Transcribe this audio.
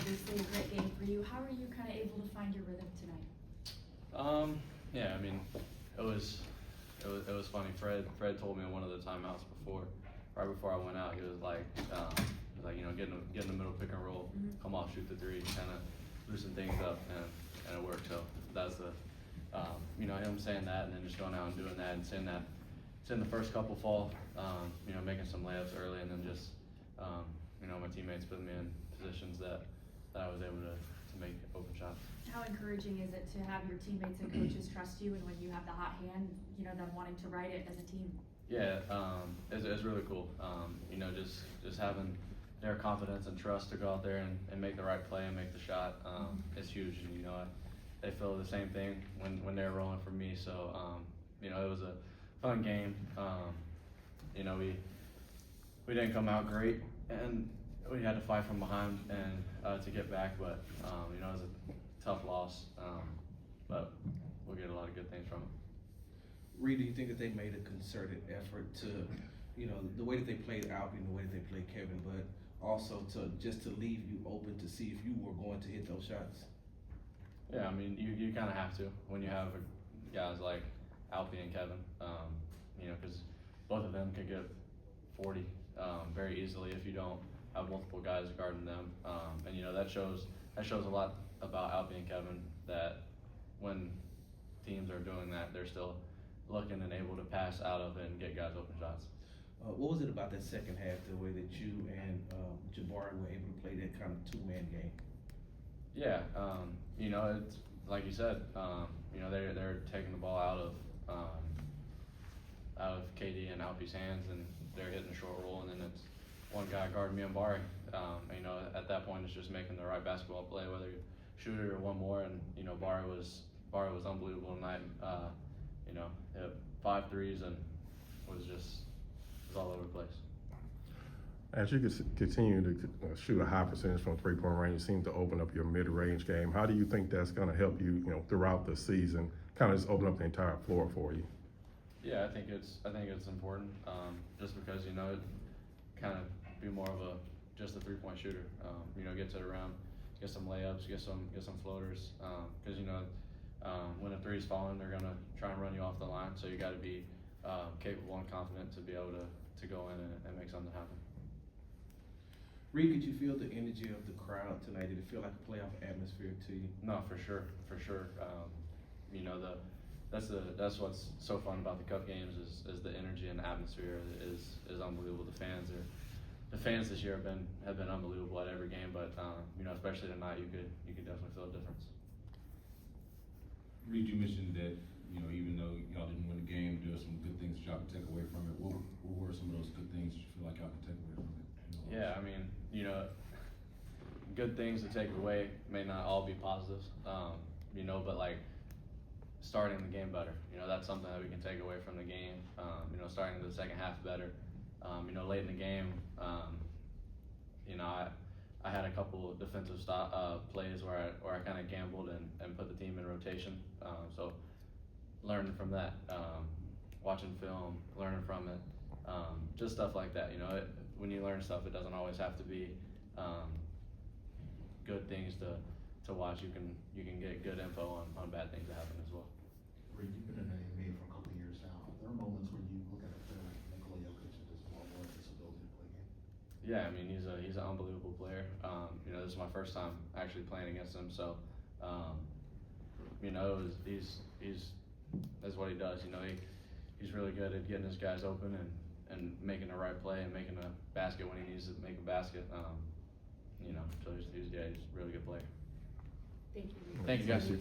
obviously a great game for you. How are you kind of able to find your rhythm tonight? Yeah, I mean, it was funny. Fred told me on one of the timeouts right before I went out, he was like, get in the middle, pick and roll, come off, shoot the three, kind of loosen things up, and it worked. So that's him saying that, and then just going out and doing that, and seeing the first couple fall, making some layups early, and then just, my teammates putting me in positions that I was able to make open shots. How encouraging is it to have your teammates and coaches trust you, and when you have the hot hand, them wanting to ride it as a team? Yeah, it's really cool. Just having their confidence and trust to go out there and make the right play and make the shot is huge. And they feel the same thing when they're rolling for me. So it was a fun game. We didn't come out great, and we had to fight from behind and to get back. But it was a tough loss. But we'll get a lot of good things from it. Reed, do you think that they made a concerted effort to, the way that they played Albion, the way that they played Kevin, but also to leave you open to see if you were going to hit those shots? Yeah, I mean, you kind of have to when you have guys like Alfie and Kevin, because both of them could get 40 very easily if you don't have multiple guys guarding them, and that shows a lot about Alfie and Kevin, that when teams are doing that, they're still looking and able to pass out of it and get guys open shots. What was it about that second half, the way that you and Jabari were able to play that kind of two-man game? Yeah, it's like you said, they're taking the ball out of KD and Alfie's hands, and they're hitting the short roll, and then it's one guy guarding me and Bari. At that point, it's just making the right basketball play, whether you shoot it or one more. And Bari was unbelievable tonight. Hit 5 threes and was all over the place. As you continue to shoot a high percentage from three-point range, you seem to open up your mid-range game. How do you think that's going to help you, throughout the season, kind of just open up the entire floor for you? Yeah, I think it's important, just because it kind of be more of just a three-point shooter. Get to the rim, get some layups, get some floaters, because when a three is falling, they're gonna try and run you off the line. So you got to be capable and confident to be able to go in and make something happen. Reed, could you feel the energy of the crowd tonight? Did it feel like a playoff atmosphere to you? No, for sure. That's what's so fun about the Cup games is the energy and the atmosphere is unbelievable. The fans this year have been unbelievable at every game, but especially tonight, you could definitely feel a difference. Reed, you mentioned that even though y'all didn't win the game, there were some good things that y'all can take away from it. What were some of those good things you feel like y'all can take away from it? Yeah, I mean, good things to take away may not all be positives, but like starting the game better. That's something that we can take away from the game. Starting the second half better. Late in the game, I had a couple of defensive plays where I kind of gambled and put the team in rotation. So learning from that, watching film, learning from it, just stuff like that. When you learn stuff, it doesn't always have to be good things to watch. You can get good info on bad things that happen as well. Reed, you've been in the NBA for a couple of years now. There are moments when you look at a player like Nikola Jokic and just love his ability to play game. Yeah, I mean he's an unbelievable player. This is my first time actually playing against him, so that's what he does. He's really good at getting his guys open and making the right play and making a basket when he needs to make a basket. So he's a really good player. Thank you. Thank you guys.